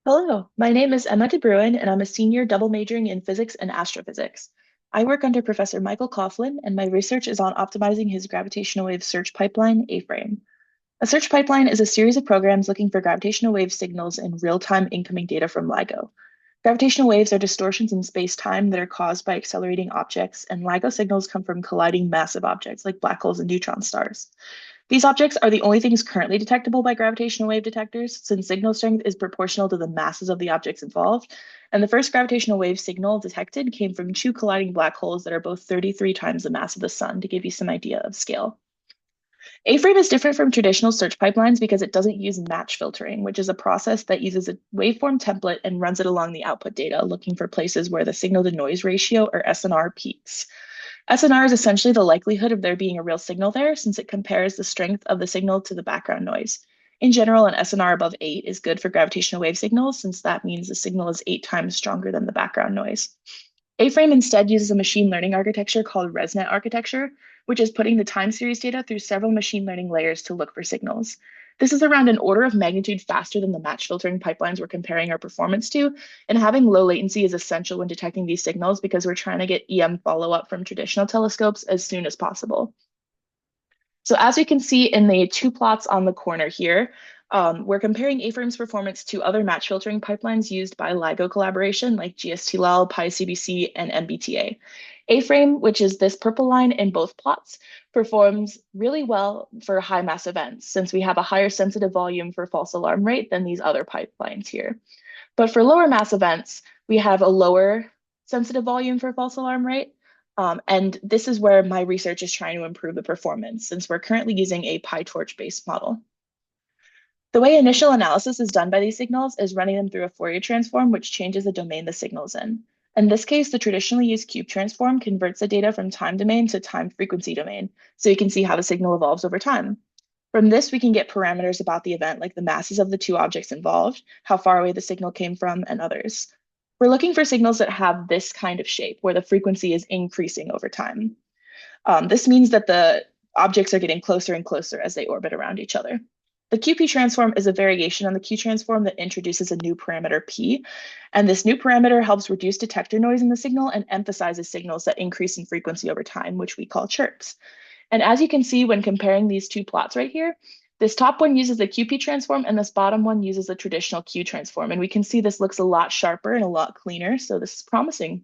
Hello, my name is Emma DeBruin, and I'm a senior double majoring in physics and astrophysics. I work under Professor Michael Coughlin, and my research is on optimizing his gravitational wave search pipeline, A-frame. A search pipeline is a series of programs looking for gravitational wave signals in real-time incoming data from LIGO. Gravitational waves are distortions in space-time that are caused by accelerating objects, and LIGO signals come from colliding massive objects like black holes and neutron stars. These objects are the only things currently detectable by gravitational wave detectors, since signal strength is proportional to the masses of the objects involved. And the first gravitational wave signal detected came from two colliding black holes that are both 33 times the mass of the sun, to give you some idea of scale. A-frame is different from traditional search pipelines because it doesn't use match filtering, which is a process that uses a waveform template and runs it along the output data, looking for places where the signal to noise ratio, or SNR, peaks. SNR is essentially the likelihood of there being a real signal there, since it compares the strength of the signal to the background noise. In general, an SNR above 8 is good for gravitational wave signals, since that means the signal is 8 times stronger than the background noise. A-frame instead uses a machine learning architecture called ResNet architecture, which is putting the time series data through several machine learning layers to look for signals. This is around an order of magnitude faster than the match filtering pipelines we're comparing our performance to, and having low latency is essential when detecting these signals because we're trying to get EM follow-up from traditional telescopes as soon as possible. So as we can see in the two plots on the corner here, we're comparing A-frame's performance to other match filtering pipelines used by LIGO collaboration like GSTLL, PyCBC, and MBTA. A-frame, which is this purple line in both plots, performs really well for high mass events since we have a higher sensitive volume for false alarm rate than these other pipelines here. But for lower mass events, we have a lower sensitive volume for false alarm rate. And this is where my research is trying to improve the performance since we're currently using a PyTorch-based model. The way initial analysis is done by these signals is running them through a Fourier transform, which changes the domain the signal's in. In this case, the traditionally used cube transform converts the data from time domain to time frequency domain, so you can see how the signal evolves over time. From this, we can get parameters about the event, like the masses of the two objects involved, how far away the signal came from, and others. We're looking for signals that have this kind of shape, where the frequency is increasing over time. This means that the objects are getting closer and closer as they orbit around each other. The QP transform is a variation on the Q transform that introduces a new parameter P, and this new parameter helps reduce detector noise in the signal and emphasizes signals that increase in frequency over time, which we call chirps. And as you can see when comparing these two plots right here, this top one uses the QP transform and this bottom one uses the traditional Q transform. And we can see this looks a lot sharper and a lot cleaner, so this is promising.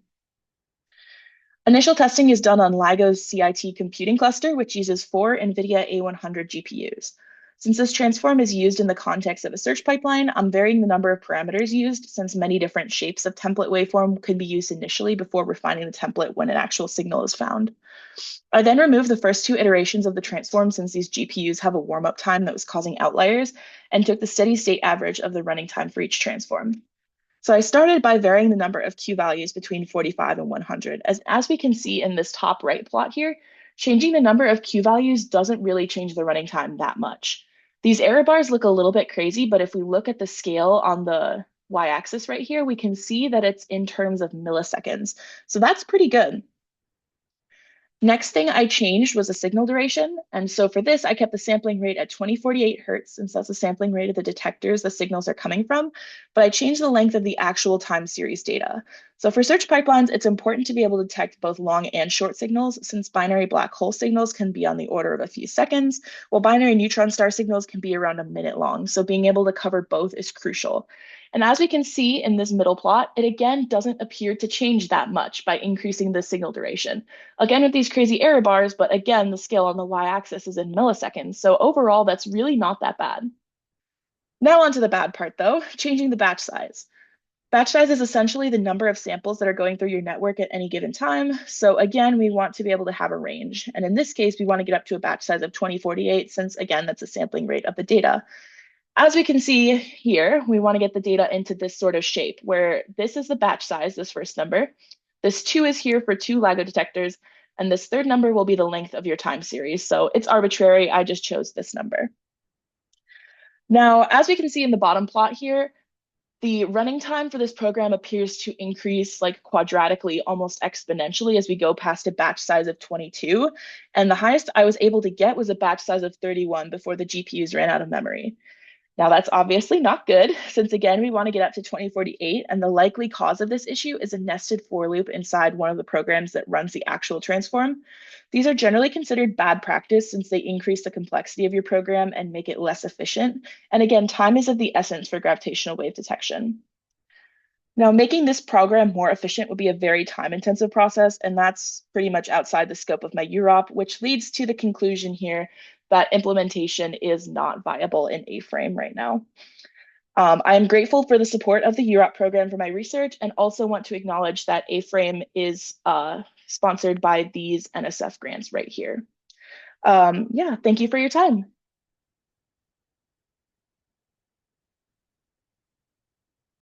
Initial testing is done on LIGO's CIT computing cluster, which uses 4 NVIDIA A100 GPUs. Since this transform is used in the context of a search pipeline, I'm varying the number of parameters used since many different shapes of template waveform could be used initially before refining the template when an actual signal is found. I then removed the first two iterations of the transform since these GPUs have a warm-up time that was causing outliers and took the steady state average of the running time for each transform. So I started by varying the number of Q values between 45 and 100. As we can see in this top right plot here, changing the number of Q values doesn't really change the running time that much. These error bars look a little bit crazy, but if we look at the scale on the y-axis right here, we can see that it's in terms of milliseconds. So that's pretty good. Next thing I changed was the signal duration. And so for this, I kept the sampling rate at 2048 Hertz, since that's the sampling rate of the detectors the signals are coming from. But I changed the length of the actual time series data. So for search pipelines, it's important to be able to detect both long and short signals, since binary black hole signals can be on the order of a few seconds, while binary neutron star signals can be around a minute long. So being able to cover both is crucial. And as we can see in this middle plot, it again doesn't appear to change that much by increasing the signal duration. Again, with these crazy error bars, but again, the scale on the y-axis is in milliseconds. So overall, that's really not that bad. Now on to the bad part though, changing the batch size. Batch size is essentially the number of samples that are going through your network at any given time. So again, we want to be able to have a range. And in this case, we want to get up to a batch size of 2048, since again, that's a sampling rate of the data. As we can see here, we want to get the data into this sort of shape where this is the batch size, this first number. This 2 is here for 2 LIGO detectors, and this third number will be the length of your time series. So it's arbitrary, I just chose this number. Now, as we can see in the bottom plot here, the running time for this program appears to increase like quadratically, almost exponentially as we go past a batch size of 22. And the highest I was able to get was a batch size of 31 before the GPUs ran out of memory. Now, that's obviously not good, since again, we want to get up to 2048, and the likely cause of this issue is a nested for loop inside one of the programs that runs the actual transform. These are generally considered bad practice since they increase the complexity of your program and make it less efficient. And again, time is of the essence for gravitational wave detection. Now, making this program more efficient would be a very time-intensive process, and that's pretty much outside the scope of my UROP, which leads to the conclusion here that implementation is not viable in A-frame right now. I am grateful for the support of the UROP program for my research and also want to acknowledge that A-frame is sponsored by these NSF grants right here. Yeah, thank you for your time.